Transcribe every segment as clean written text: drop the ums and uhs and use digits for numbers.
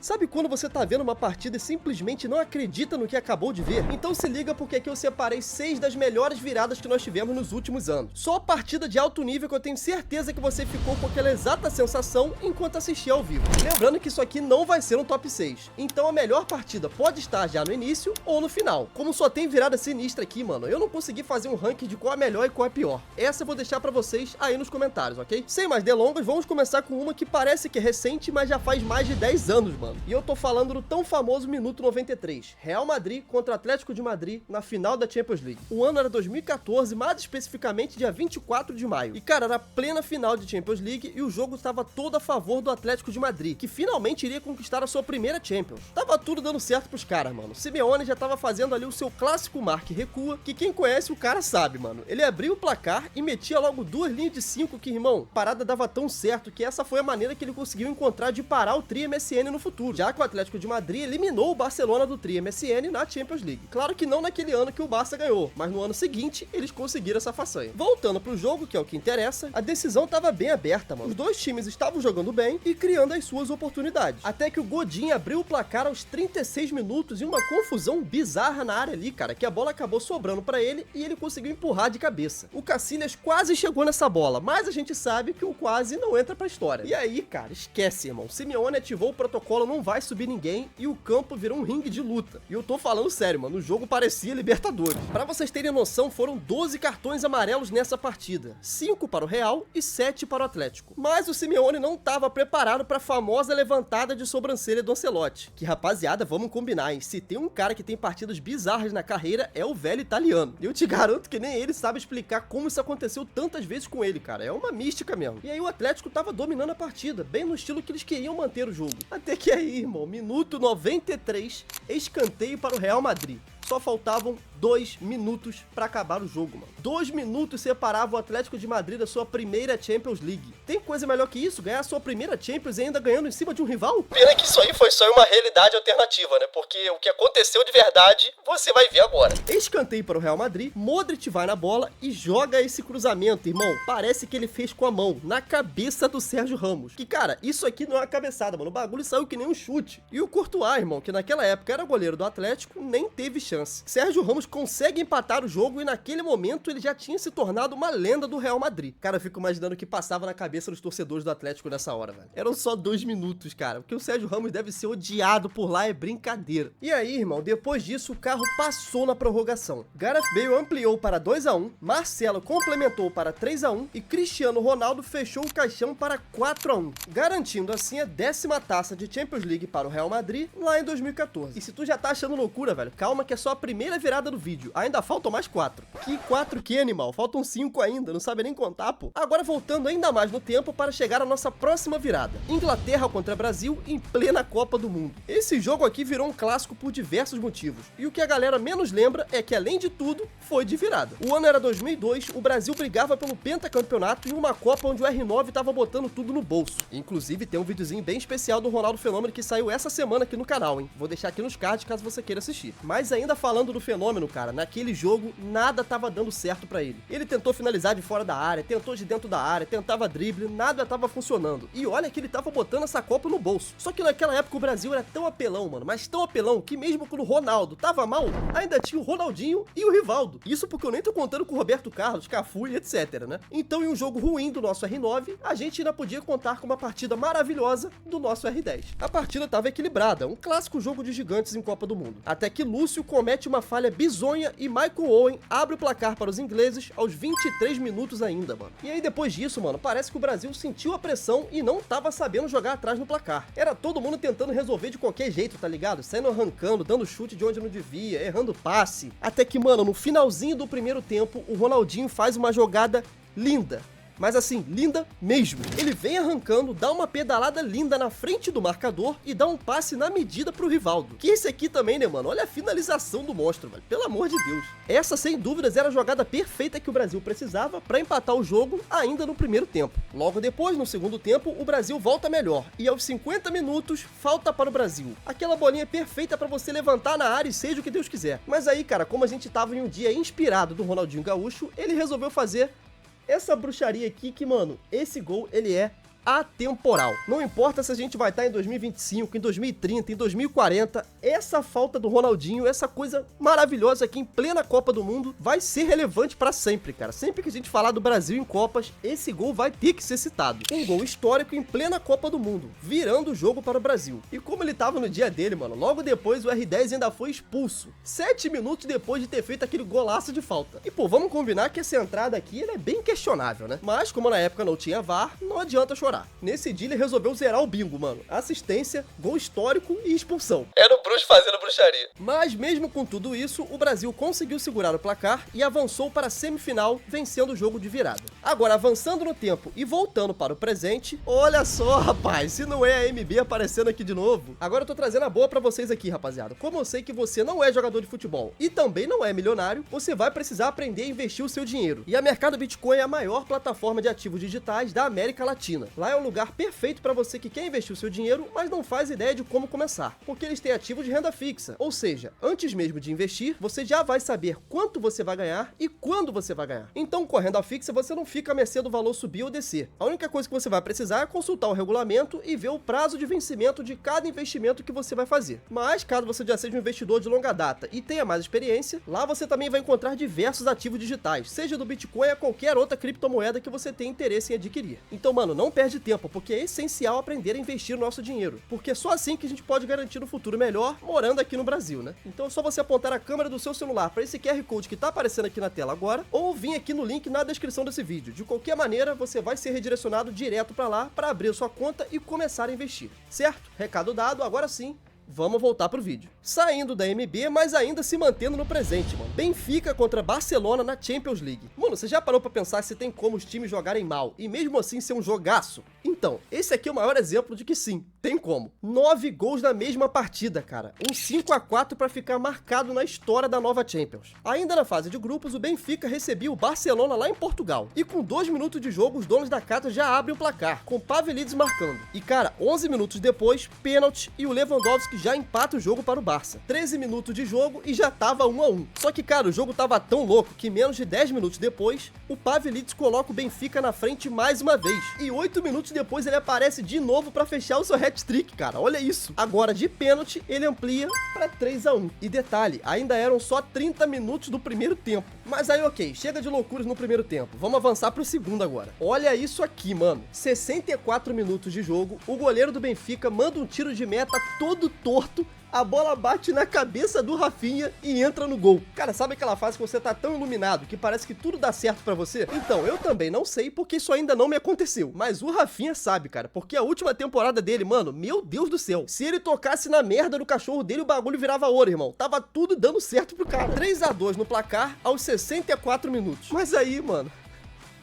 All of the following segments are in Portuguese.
Sabe quando você tá vendo uma partida e simplesmente não acredita no que acabou de ver? Então se liga porque aqui eu separei 6 das melhores viradas que nós tivemos nos últimos anos. Só partida de alto nível que eu tenho certeza que você ficou com aquela exata sensação enquanto assistia ao vivo. Lembrando que isso aqui não vai ser um top 6, então a melhor partida pode estar já no início ou no final. Como só tem virada sinistra aqui, mano, eu não consegui fazer um ranking de qual é melhor e qual é pior. Essa eu vou deixar pra vocês aí nos comentários, ok? Sem mais delongas, vamos começar com uma que parece que é recente, mas já faz mais de 10 anos, mano. E eu tô falando do tão famoso minuto 93. Real Madrid contra Atlético de Madrid na final da Champions League. O ano era 2014, mais especificamente dia 24 de maio. E cara, era a plena final de Champions League e o jogo estava todo a favor do Atlético de Madrid, que finalmente iria conquistar a sua primeira Champions. Tava tudo dando certo pros caras, mano. Simeone já tava fazendo ali o seu clássico marque recua, que quem conhece o cara sabe, mano. Ele abriu o placar e metia logo 2 linhas de 5 que, irmão, a parada dava tão certo que essa foi a maneira que ele conseguiu encontrar de parar o Tri MSN no futuro, já que o Atlético de Madrid eliminou o Barcelona do Tri MSN na Champions League. Claro que não naquele ano que o Barça ganhou, mas no ano seguinte eles conseguiram essa façanha. Voltando pro jogo, que é o que interessa, a decisão tava bem aberta, mano. Os dois times estavam jogando bem e criando as suas oportunidades. Até que o Godin abriu o placar aos 36 minutos e uma confusão bizarra na área ali, cara, que a bola acabou sobrando pra ele e ele conseguiu empurrar de cabeça. O Casillas quase chegou nessa bola, mas a gente sabe que o quase não entra pra história. E aí, cara, esquece, irmão. Simeone ativou o protocolo, não vai subir ninguém e o campo virou um ringue de luta. E eu tô falando sério, mano, o jogo parecia Libertadores. Pra vocês terem noção, foram 12 cartões amarelos nessa partida. 5 para o Real e 7 para o Atlético. Mas o Simeone não tava preparado pra famosa levantada de sobrancelha do Ancelotti. Que, rapaziada, vamos combinar, hein? Se tem um cara que tem partidas bizarras na carreira, é o velho italiano. E eu te garanto que nem ele sabe explicar como isso aconteceu tantas vezes com ele, cara. É uma mística mesmo. E aí o Atlético tava dominando a partida, bem no estilo que eles queriam manter o jogo. Até que aí, irmão, minuto 93, escanteio para o Real Madrid. Só faltavam 2 minutos pra acabar o jogo, mano. 2 minutos separavam o Atlético de Madrid da sua primeira Champions League. Tem coisa melhor que isso? Ganhar a sua primeira Champions e ainda ganhando em cima de um rival? Pena que isso aí foi só uma realidade alternativa, né? Porque o que aconteceu de verdade, você vai ver agora. Escanteio para o Real Madrid, Modric vai na bola e joga esse cruzamento, irmão. Parece que ele fez com a mão, na cabeça do Sérgio Ramos. Que, cara, isso aqui não é uma cabeçada, mano. O bagulho saiu que nem um chute. E o Courtois, irmão, que naquela época era goleiro do Atlético, nem teve chance. Sérgio Ramos consegue empatar o jogo e naquele momento ele já tinha se tornado uma lenda do Real Madrid. Cara, eu fico imaginando o que passava na cabeça dos torcedores do Atlético nessa hora, velho. Eram só 2 minutos, cara. Porque o Sérgio Ramos deve ser odiado por lá, é brincadeira. E aí, irmão, depois disso o carro passou na prorrogação. Gareth Bale ampliou para 2-1, Marcelo complementou para 3-1 e Cristiano Ronaldo fechou o caixão para 4-1, garantindo assim a 10ª taça de Champions League para o Real Madrid lá em 2014. E se tu já tá achando loucura, velho, calma que é só a primeira virada do vídeo, ainda faltam mais 4. Que 4 que, animal? Faltam 5 ainda, não sabe nem contar, pô. Agora voltando ainda mais no tempo para chegar à nossa próxima virada. Inglaterra contra Brasil em plena Copa do Mundo. Esse jogo aqui virou um clássico por diversos motivos, e o que a galera menos lembra é que, além de tudo, foi de virada. O ano era 2002, o Brasil brigava pelo pentacampeonato em uma Copa onde o R9 tava botando tudo no bolso. Inclusive tem um videozinho bem especial do Ronaldo Fenômeno que saiu essa semana aqui no canal, hein? Vou deixar aqui nos cards caso você queira assistir. Mas ainda falando do Fenômeno, cara, naquele jogo nada tava dando certo pra ele. Ele tentou finalizar de fora da área, tentou de dentro da área, tentava drible, nada tava funcionando. E olha que ele tava botando essa Copa no bolso. Só que naquela época o Brasil era tão apelão, mano, mas tão apelão que mesmo quando o Ronaldo tava mal, ainda tinha o Ronaldinho e o Rivaldo. Isso porque eu nem tô contando com o Roberto Carlos, Cafu e etc, né? Então em um jogo ruim do nosso R9, a gente ainda podia contar com uma partida maravilhosa do nosso R10. A partida tava equilibrada, um clássico jogo de gigantes em Copa do Mundo. Até que Lúcio comete uma falha bizonha e Michael Owen abre o placar para os ingleses aos 23 minutos ainda, mano. E aí depois disso, mano, parece que o Brasil sentiu a pressão e não tava sabendo jogar atrás no placar. Era todo mundo tentando resolver de qualquer jeito, tá ligado? Saindo arrancando, dando chute de onde não devia, errando passe. Até que, mano, no finalzinho do primeiro tempo, o Ronaldinho faz uma jogada linda. Mas assim, linda mesmo. Ele vem arrancando, dá uma pedalada linda na frente do marcador e dá um passe na medida pro Rivaldo. Que esse aqui também, né, mano? Olha a finalização do monstro, velho. Pelo amor de Deus. Essa, sem dúvidas, era a jogada perfeita que o Brasil precisava pra empatar o jogo ainda no primeiro tempo. Logo depois, no segundo tempo, o Brasil volta melhor. E aos 50 minutos, falta para o Brasil. Aquela bolinha perfeita pra você levantar na área e seja o que Deus quiser. Mas aí, cara, como a gente tava em um dia inspirado do Ronaldinho Gaúcho, ele resolveu fazer essa bruxaria aqui que, mano, esse gol, ele é atemporal. Não importa se a gente vai estar em 2025, em 2030, em 2040, essa falta do Ronaldinho, essa coisa maravilhosa aqui em plena Copa do Mundo, vai ser relevante pra sempre, cara. Sempre que a gente falar do Brasil em Copas, esse gol vai ter que ser citado. Um gol histórico em plena Copa do Mundo, virando o jogo para o Brasil. E como ele tava no dia dele, mano, logo depois o R10 ainda foi expulso. 7 minutos depois de ter feito aquele golaço de falta. E pô, vamos combinar que essa entrada aqui ela é bem questionável, né? Mas como na época não tinha VAR, não adianta chorar. Nesse dia ele resolveu zerar o bingo, mano. Assistência, gol histórico e expulsão. Era o bruxo fazendo bruxaria. Mas mesmo com tudo isso, o Brasil conseguiu segurar o placar e avançou para a semifinal, vencendo o jogo de virada. Agora, avançando no tempo e voltando para o presente, olha só, rapaz, se não é a MB aparecendo aqui de novo. Agora eu tô trazendo a boa pra vocês aqui, rapaziada. Como eu sei que você não é jogador de futebol e também não é milionário, você vai precisar aprender a investir o seu dinheiro. E a Mercado Bitcoin é a maior plataforma de ativos digitais da América Latina. Lá é um lugar perfeito para você que quer investir o seu dinheiro, mas não faz ideia de como começar. Porque eles têm ativos de renda fixa. Ou seja, antes mesmo de investir, você já vai saber quanto você vai ganhar e quando você vai ganhar. Então, com a renda fixa, você não fica a mercê do valor subir ou descer. A única coisa que você vai precisar é consultar o regulamento e ver o prazo de vencimento de cada investimento que você vai fazer. Mas, caso você já seja um investidor de longa data e tenha mais experiência, lá você também vai encontrar diversos ativos digitais, seja do Bitcoin a qualquer outra criptomoeda que você tenha interesse em adquirir. Então, mano, não perde tempo, porque é essencial aprender a investir o nosso dinheiro, porque é só assim que a gente pode garantir um futuro melhor morando aqui no Brasil, né? Então é só você apontar a câmera do seu celular para esse QR Code que tá aparecendo aqui na tela agora, ou vir aqui no link na descrição desse vídeo. De qualquer maneira, você vai ser redirecionado direto para lá para abrir a sua conta e começar a investir, certo? Recado dado, agora sim, vamos voltar pro vídeo. Saindo da MB, mas ainda se mantendo no presente, mano. Benfica contra Barcelona na Champions League. Mano, você já parou pra pensar se tem como os times jogarem mal e mesmo assim ser um jogaço? Então, esse aqui é o maior exemplo de que sim, tem como. 9 gols na mesma partida, cara. Um 5-4 pra ficar marcado na história da nova Champions. Ainda na fase de grupos, o Benfica recebia o Barcelona lá em Portugal. E com 2 minutos de jogo, os donos da casa já abrem o placar, com Pavlidis marcando. E cara, 11 minutos depois, pênalti e o Lewandowski já empata o jogo para o Barça. 13 minutos de jogo e já tava 1-1. Só que, cara, o jogo tava tão louco que menos de 10 minutos depois, o Pavlidis coloca o Benfica na frente mais uma vez. E 8 minutos depois ele aparece de novo para fechar o seu hat-trick, cara. Olha isso. Agora, de pênalti, ele amplia para 3-1. E detalhe, ainda eram só 30 minutos do primeiro tempo. Mas aí, ok, chega de loucuras no primeiro tempo. Vamos avançar pro segundo agora. Olha isso aqui, mano. 64 minutos de jogo, o goleiro do Benfica manda um tiro de meta todo torto, a bola bate na cabeça do Rafinha e entra no gol. Cara, sabe aquela fase que você tá tão iluminado que parece que tudo dá certo pra você? Então, eu também não sei porque isso ainda não me aconteceu. Mas o Rafinha sabe, cara, porque a última temporada dele, mano, meu Deus do céu. Se ele tocasse na merda do cachorro dele, o bagulho virava ouro, irmão. Tava tudo dando certo pro cara. 3-2 no placar aos 64 minutos. Mas aí, mano...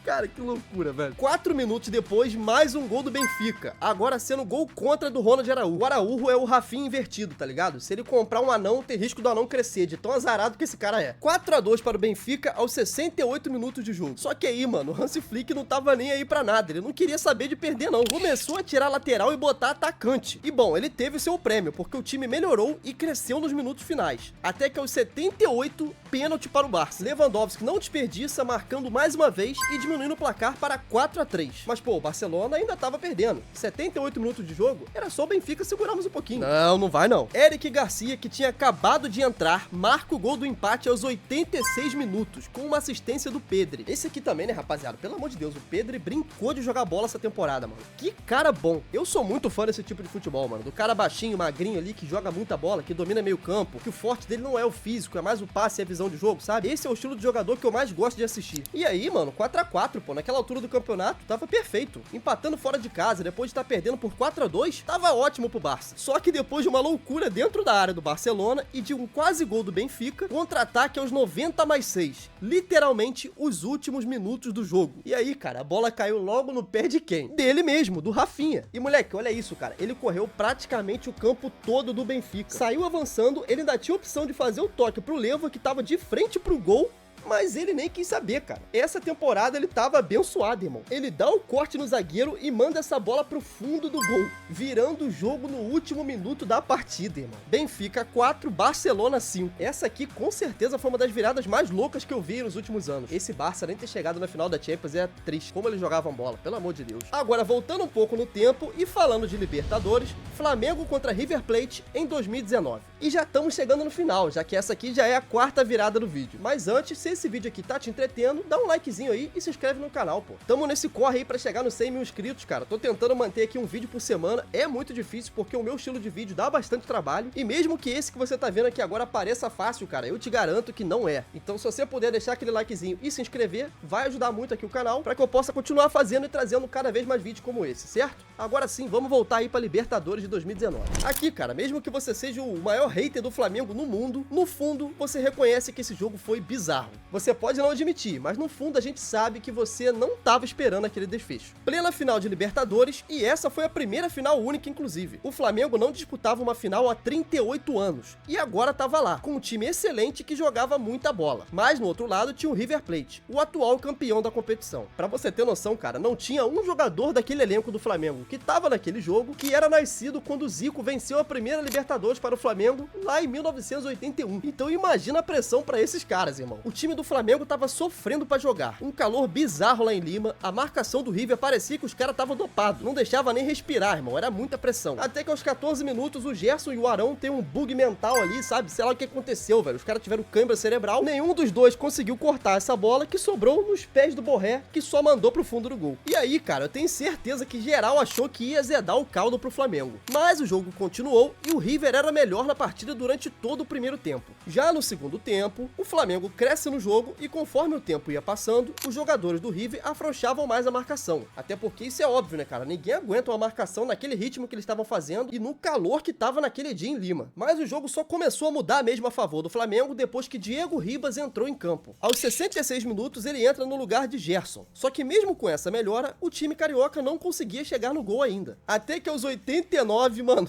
Cara, que loucura, velho. 4 minutos depois, mais um gol do Benfica. Agora sendo gol contra do Ronald Araújo. O Araújo é o Rafinha invertido, tá ligado? Se ele comprar um anão, tem risco do anão crescer, de tão azarado que esse cara é. 4-2 para o Benfica aos 68 minutos de jogo. Só que aí, mano, o Hansi Flick não tava nem aí pra nada. Ele não queria saber de perder, não. Começou a tirar lateral e botar atacante. E bom, ele teve seu prêmio, porque o time melhorou e cresceu nos minutos finais. Até que aos 78, pênalti para o Barça. Lewandowski não desperdiça, marcando mais uma vez e diminuindo o placar para 4-3. Mas, pô, o Barcelona ainda tava perdendo. 78 minutos de jogo, era só o Benfica segurarmos um pouquinho. Não, não vai não. Eric Garcia, que tinha acabado de entrar, marca o gol do empate aos 86 minutos, com uma assistência do Pedri. Esse aqui também, né, rapaziada? Pelo amor de Deus, o Pedri brincou de jogar bola essa temporada, mano. Que cara bom. Eu sou muito fã desse tipo de futebol, mano. Do cara baixinho, magrinho ali, que joga muita bola, que domina meio campo, que o forte dele não é o físico, é mais o passe e a visão de jogo, sabe? Esse é o estilo de jogador que eu mais gosto de assistir. E aí, mano, 4-4, pô, naquela altura do campeonato, tava perfeito. Empatando fora de casa, depois de estar perdendo por 4-2, tava ótimo pro Barça. Só que depois de uma loucura dentro da área do Barcelona e de um quase gol do Benfica, contra-ataque aos 90+6. Literalmente, os últimos minutos do jogo. E aí, cara, a bola caiu logo no pé de quem? Dele mesmo, do Rafinha. E, moleque, olha isso, cara. Ele correu praticamente o campo todo do Benfica. Saiu avançando, ele ainda tinha a opção de fazer o toque pro Lewa, que tava de frente pro gol, Mas ele nem quis saber, cara. Essa temporada ele tava abençoado, irmão. Ele dá um corte no zagueiro e manda essa bola pro fundo do gol, virando o jogo no último minuto da partida, irmão. Benfica 4, Barcelona 5. Essa aqui com certeza foi uma das viradas mais loucas que eu vi nos últimos anos. Esse Barça nem ter chegado na final da Champions é triste. Como eles jogavam bola, pelo amor de Deus. Agora, voltando um pouco no tempo e falando de Libertadores, Flamengo contra River Plate em 2019. E já estamos chegando no final, já que essa aqui já é a quarta virada do vídeo. Mas antes, se esse vídeo aqui tá te entretendo, dá um likezinho aí e se inscreve no canal, pô. Tamo nesse corre aí pra chegar nos 100 mil inscritos, cara. Tô tentando manter aqui um vídeo por semana. É muito difícil porque o meu estilo de vídeo dá bastante trabalho. E mesmo que esse que você tá vendo aqui agora pareça fácil, cara, eu te garanto que não é. Então se você puder deixar aquele likezinho e se inscrever, vai ajudar muito aqui o canal pra que eu possa continuar fazendo e trazendo cada vez mais vídeos como esse, certo? Agora sim, vamos voltar aí pra Libertadores de 2019. Aqui, cara, mesmo que você seja o maior hater do Flamengo no mundo, no fundo, você reconhece que esse jogo foi bizarro. Você pode não admitir, mas no fundo a gente sabe que você não tava esperando aquele desfecho. Plena final de Libertadores, e essa foi a primeira final única, inclusive. O Flamengo não disputava uma final há 38 anos, e agora tava lá, com um time excelente que jogava muita bola. Mas no outro lado tinha o River Plate, o atual campeão da competição. Pra você ter noção, cara, não tinha um jogador daquele elenco do Flamengo que tava naquele jogo que era nascido quando o Zico venceu a primeira Libertadores para o Flamengo lá em 1981. Então imagina a pressão pra esses caras, irmão. O time do Flamengo tava sofrendo pra jogar. Um calor bizarro lá em Lima, a marcação do River parecia que os caras estavam dopados. Não deixava nem respirar, irmão. Era muita pressão. Até que aos 14 minutos o Gerson e o Arão tem um bug mental ali, sabe? Sei lá o que aconteceu, velho. Os caras tiveram cãibra cerebral. Nenhum dos dois conseguiu cortar essa bola que sobrou nos pés do Borré, que só mandou pro fundo do gol. E aí, cara, eu tenho certeza que geral achou que ia zedar o caldo pro Flamengo. Mas o jogo continuou e o River era melhor na partida durante todo o primeiro tempo. Já no segundo tempo, o Flamengo cresce no jogo e conforme o tempo ia passando, os jogadores do River afrouxavam mais a marcação. Até porque isso é óbvio, né, cara? Ninguém aguenta uma marcação naquele ritmo que eles estavam fazendo e no calor que tava naquele dia em Lima. Mas o jogo só começou a mudar mesmo a favor do Flamengo depois que Diego Ribas entrou em campo. Aos 66 minutos ele entra no lugar de Gerson. Só que mesmo com essa melhora, o time carioca não conseguia chegar no gol ainda. Até que aos 89, mano...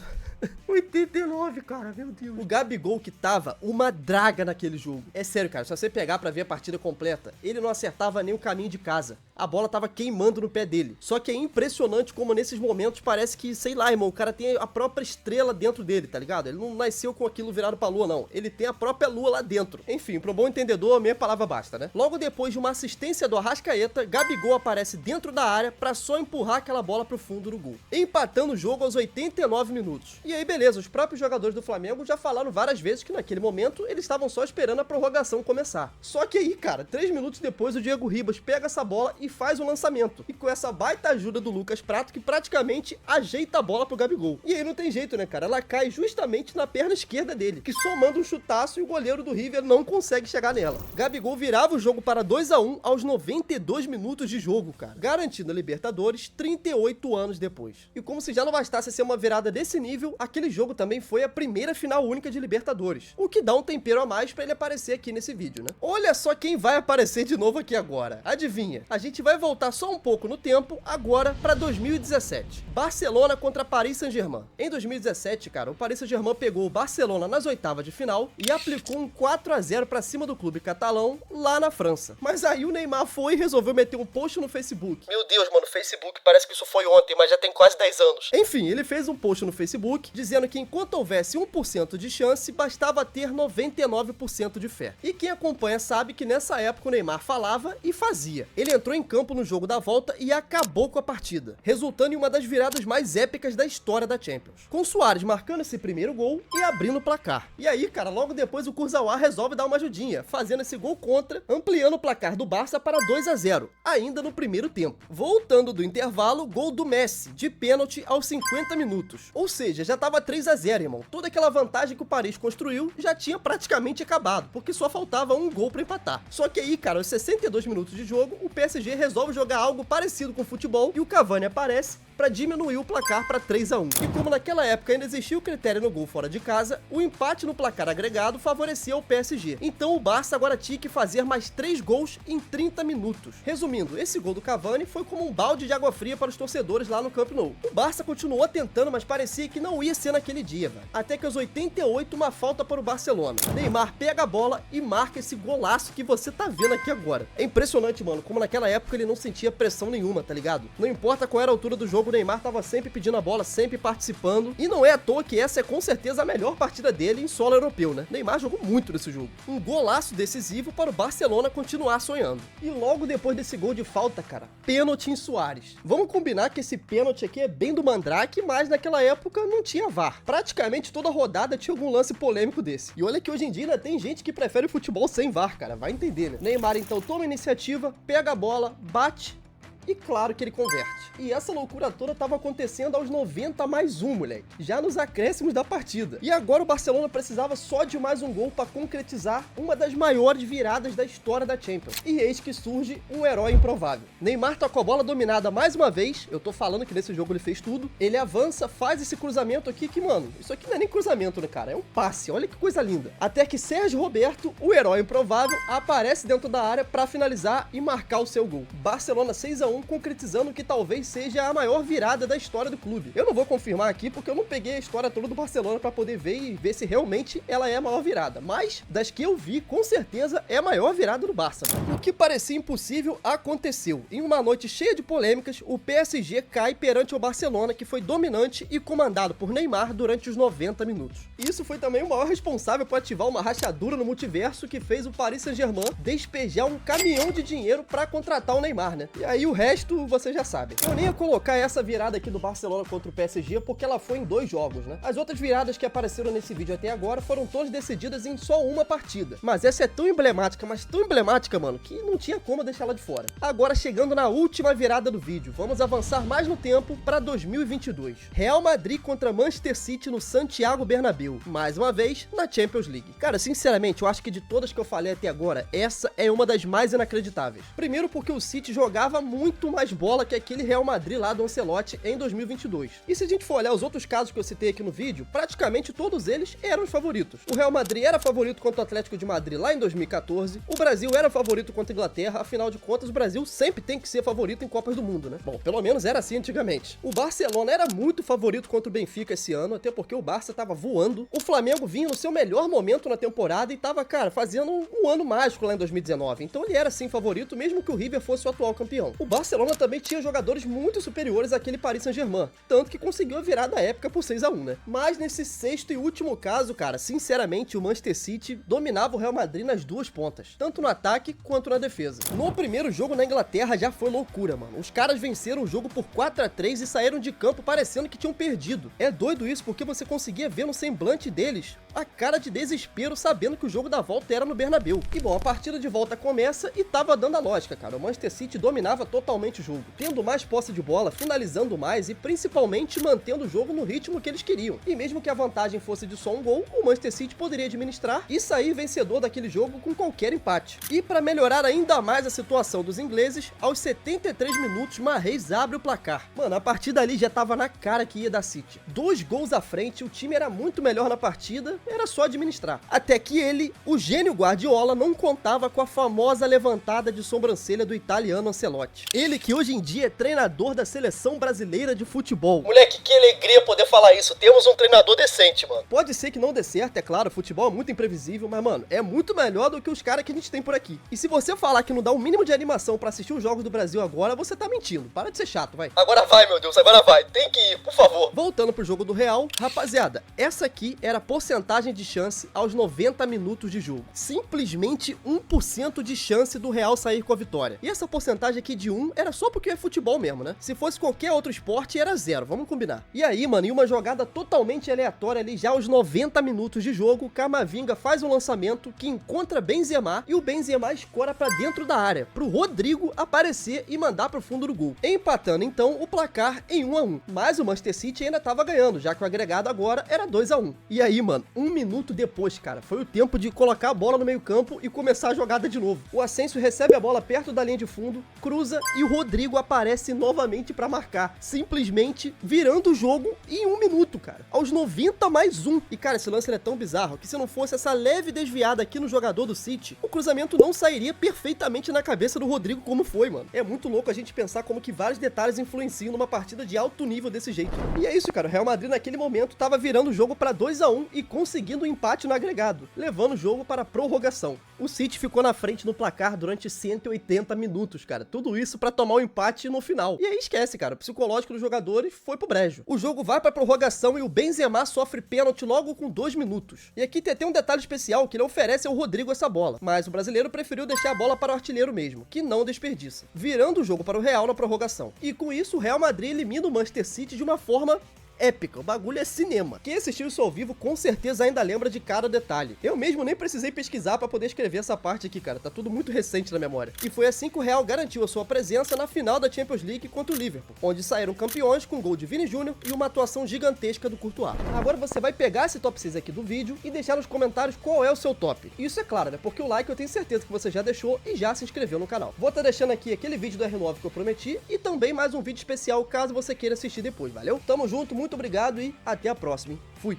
89, cara, meu Deus. O Gabigol que tava uma draga naquele jogo. É sério, cara, se você pegar pra ver a partida completa, ele não acertava nem o caminho de casa. A bola tava queimando no pé dele. Só que é impressionante como nesses momentos parece que, sei lá, irmão, o cara tem a própria estrela dentro dele, tá ligado? Ele não nasceu com aquilo virado pra lua, não. Ele tem a própria lua lá dentro. Enfim, pro bom entendedor, a minha palavra basta, né? Logo depois de uma assistência do Arrascaeta, Gabigol aparece dentro da área pra só empurrar aquela bola pro fundo do gol, empatando o jogo aos 89 minutos. E aí, beleza, os próprios jogadores do Flamengo já falaram várias vezes que naquele momento eles estavam só esperando a prorrogação começar. Só que aí, cara, 3 minutos depois o Diego Ribas pega essa bola e faz o lançamento. E com essa baita ajuda do Lucas Prato, que praticamente ajeita a bola pro Gabigol. E aí não tem jeito, né, cara? Ela cai justamente na perna esquerda dele, que só manda um chutaço e o goleiro do River não consegue chegar nela. Gabigol virava o jogo para 2-1 aos 92 minutos de jogo, cara, garantindo a Libertadores 38 anos depois. E como se já não bastasse ser uma virada desse nível, aquele jogo também foi a primeira final única de Libertadores, o que dá um tempero a mais pra ele aparecer aqui nesse vídeo, né? Olha só quem vai aparecer de novo aqui agora. Adivinha? A gente vai voltar só um pouco no tempo, agora pra 2017. Barcelona contra Paris Saint-Germain. Em 2017, cara, o Paris Saint-Germain pegou o Barcelona nas oitavas de final e aplicou um 4-0 pra cima do clube catalão lá na França. Mas aí o Neymar foi e resolveu meter um post no Facebook. Meu Deus, mano, Facebook, parece que isso foi ontem, mas já tem quase 10 anos. Enfim, ele fez um post no Facebook dizendo que enquanto houvesse 1% de chance, bastava ter 99% de fé. E quem acompanha sabe que nessa época o Neymar falava e fazia. Ele entrou em campo no jogo da volta e acabou com a partida, resultando em uma das viradas mais épicas da história da Champions, com Suárez marcando esse primeiro gol e abrindo o placar. E aí, cara, logo depois o Kurzawa resolve dar uma ajudinha, fazendo esse gol contra, ampliando o placar do Barça para 2-0, ainda no primeiro tempo. Voltando do intervalo, gol do Messi, de pênalti aos 50 minutos. Ou seja, já tava 3-0, irmão. Toda aquela vantagem que o Paris construiu já tinha praticamente acabado, porque só faltava um gol para empatar. Só que aí, cara, aos 62 minutos de jogo, o PSG resolve jogar algo parecido com futebol e o Cavani aparece para diminuir o placar para 3-1. E como naquela época ainda existia o critério no gol fora de casa, o empate no placar agregado favorecia o PSG. Então o Barça agora tinha que fazer mais 3 gols em 30 minutos. Resumindo, esse gol do Cavani foi como um balde de água fria para os torcedores lá no Camp Nou. O Barça continuou tentando, mas parecia que não ia ser naquele dia, velho. Até que aos 88, uma falta para o Barcelona. Neymar pega a bola e marca esse golaço que você tá vendo aqui agora. É impressionante, mano, como naquela época ele não sentia pressão nenhuma, tá ligado? Não importa qual era a altura do jogo, o Neymar tava sempre pedindo a bola, sempre participando. E não é à toa que essa é com certeza a melhor partida dele em solo europeu, né? Neymar jogou muito nesse jogo. Um golaço decisivo para o Barcelona continuar sonhando. E logo depois desse gol de falta, cara, pênalti em Suárez. Vamos combinar que esse pênalti aqui é bem do Mandrake, mas naquela época não tinha VAR. Praticamente toda rodada tinha algum lance polêmico desse. E olha que hoje em dia ainda tem gente que prefere o futebol sem VAR, cara. Vai entender, né? Neymar então toma a iniciativa, pega a bola, bate e claro que ele converte. E essa loucura toda tava acontecendo aos 90+1, moleque. Já nos acréscimos da partida. E agora o Barcelona precisava só de mais um gol para concretizar uma das maiores viradas da história da Champions. E eis que surge um herói improvável. Neymar tá com a bola dominada mais uma vez. Eu tô falando que nesse jogo ele fez tudo. Ele avança, faz esse cruzamento aqui que, mano, isso aqui não é nem cruzamento, né, cara? É um passe. Olha que coisa linda. Até que Sérgio Roberto, o herói improvável, aparece dentro da área para finalizar e marcar o seu gol. Barcelona 6-1, concretizando que talvez seja a maior virada da história do clube. Eu não vou confirmar aqui porque eu não peguei a história toda do Barcelona para poder ver e ver se realmente ela é a maior virada, mas das que eu vi, com certeza é a maior virada do Barça. O que parecia impossível aconteceu. Em uma noite cheia de polêmicas, o PSG cai perante o Barcelona, que foi dominante e comandado por Neymar durante os 90 minutos. Isso foi também o maior responsável por ativar uma rachadura no multiverso que fez o Paris Saint-Germain despejar um caminhão de dinheiro para contratar o Neymar, né? E aí o resto você já sabe. Eu nem ia colocar essa virada aqui do Barcelona contra o PSG porque ela foi em 2 jogos, né? As outras viradas que apareceram nesse vídeo até agora foram todas decididas em só uma partida. Mas essa é tão emblemática, mas tão emblemática, mano, que não tinha como deixar ela de fora. Agora chegando na última virada do vídeo, vamos avançar mais no tempo para 2022. Real Madrid contra Manchester City no Santiago Bernabéu. Mais uma vez, na Champions League. Cara, sinceramente, eu acho que de todas que eu falei até agora, essa é uma das mais inacreditáveis. Primeiro porque o City jogava muito mais bola que aquele Real Madrid lá do Ancelotti em 2022. E se a gente for olhar os outros casos que eu citei aqui no vídeo, praticamente todos eles eram os favoritos. O Real Madrid era favorito contra o Atlético de Madrid lá em 2014, o Brasil era favorito contra a Inglaterra, afinal de contas o Brasil sempre tem que ser favorito em Copas do Mundo, né? Bom, pelo menos era assim antigamente. O Barcelona era muito favorito contra o Benfica esse ano, até porque o Barça tava voando. O Flamengo vinha no seu melhor momento na temporada e tava, cara, fazendo um ano mágico lá em 2019. Então ele era sim favorito, mesmo que o River fosse o atual campeão. O Barcelona também tinha jogadores muito superiores àquele Paris Saint-Germain, tanto que conseguiu a virada épica por 6-1, né? Mas nesse sexto e último caso, cara, sinceramente o Manchester City dominava o Real Madrid nas duas pontas, tanto no ataque quanto na defesa. No primeiro jogo na Inglaterra já foi loucura, mano. Os caras venceram o jogo por 4-3 e saíram de campo parecendo que tinham perdido. É doido isso porque você conseguia ver no semblante deles a cara de desespero sabendo que o jogo da volta era no Bernabéu. E bom, a partida de volta começa e tava dando a lógica, cara. O Manchester City dominava totalmente o jogo, tendo mais posse de bola, finalizando mais e principalmente mantendo o jogo no ritmo que eles queriam. E mesmo que a vantagem fosse de só um gol, o Manchester City poderia administrar e sair vencedor daquele jogo com qualquer empate. E para melhorar ainda mais a situação dos ingleses, aos 73 minutos, Mahrez abre o placar. Mano, a partida ali já tava na cara que ia dar City. 2 gols à frente, o time era muito melhor na partida, era só administrar. Até que ele, o gênio Guardiola, não contava com a famosa levantada de sobrancelha do italiano Ancelotti. Ele que hoje em dia é treinador da seleção brasileira de futebol. Moleque, que alegria poder falar isso. Temos um treinador decente, mano. Pode ser que não dê certo, é claro, futebol é muito imprevisível, mas, mano, é muito melhor do que os caras que a gente tem por aqui. E se você falar que não dá um mínimo de animação pra assistir os jogos do Brasil agora, você tá mentindo. Para de ser chato, vai. Agora vai, meu Deus, agora vai. Tem que ir, por favor. Voltando pro jogo do Real, rapaziada, essa aqui era a porcentagem de chance aos 90 minutos de jogo. Simplesmente 1% de chance do Real sair com a vitória. E essa porcentagem aqui de 1 era só porque é futebol mesmo, né? Se fosse qualquer outro esporte, era 0, vamos combinar. E aí, mano, em uma jogada totalmente aleatória ali, já aos 90 minutos de jogo, Camavinga faz um lançamento que encontra Benzema e o Benzema escora pra dentro da área, pro Rodrigo aparecer e mandar pro fundo do gol. Empatando, então, o placar em 1-1. Mas o Manchester City ainda tava ganhando, já que o agregado agora era 2-1. E aí, mano, 1 minuto depois, cara, foi o tempo de colocar a bola no meio campo e começar a jogada de novo. O Asensio recebe a bola perto da linha de fundo, cruza e o Rodrigo aparece novamente pra marcar, simplesmente virando o jogo em 1 minuto, cara. Aos 90 mais 1. E, cara, esse lance é tão bizarro que se não fosse essa leve desviada aqui no jogador do City, o cruzamento não sairia perfeitamente na cabeça do Rodrigo como foi, mano. É muito louco a gente pensar como que vários detalhes influenciam numa partida de alto nível desse jeito. E é isso, cara. O Real Madrid naquele momento tava virando o jogo pra 2-1 e conseguindo um empate no agregado, levando o jogo para a prorrogação. O City ficou na frente no placar durante 180 minutos, cara. Tudo isso pra tomar o empate no final. E aí esquece, cara. O psicológico dos jogadores foi pro brejo. O jogo vai pra prorrogação e o Benzema sofre pênalti logo com 2 minutos. E aqui tem até um detalhe especial que ele oferece ao Rodrigo essa bola, mas o brasileiro preferiu deixar a bola para o artilheiro mesmo, que não desperdiça, virando o jogo para o Real na prorrogação. E com isso o Real Madrid elimina o Manchester City de uma forma épica, o bagulho é cinema. Quem assistiu isso ao vivo com certeza ainda lembra de cada detalhe. Eu mesmo nem precisei pesquisar pra poder escrever essa parte aqui, cara, tá tudo muito recente na memória. E foi assim que o Real garantiu a sua presença na final da Champions League contra o Liverpool, onde saíram campeões com gol de Vini Júnior e uma atuação gigantesca do Courtois. Agora você vai pegar esse top 6 aqui do vídeo e deixar nos comentários qual é o seu top. Isso é claro, né, porque o like eu tenho certeza que você já deixou e já se inscreveu no canal. Vou estar deixando aqui aquele vídeo do R9 que eu prometi e também mais um vídeo especial caso você queira assistir depois, valeu? Tamo junto, muito obrigado e até a próxima, hein? Fui!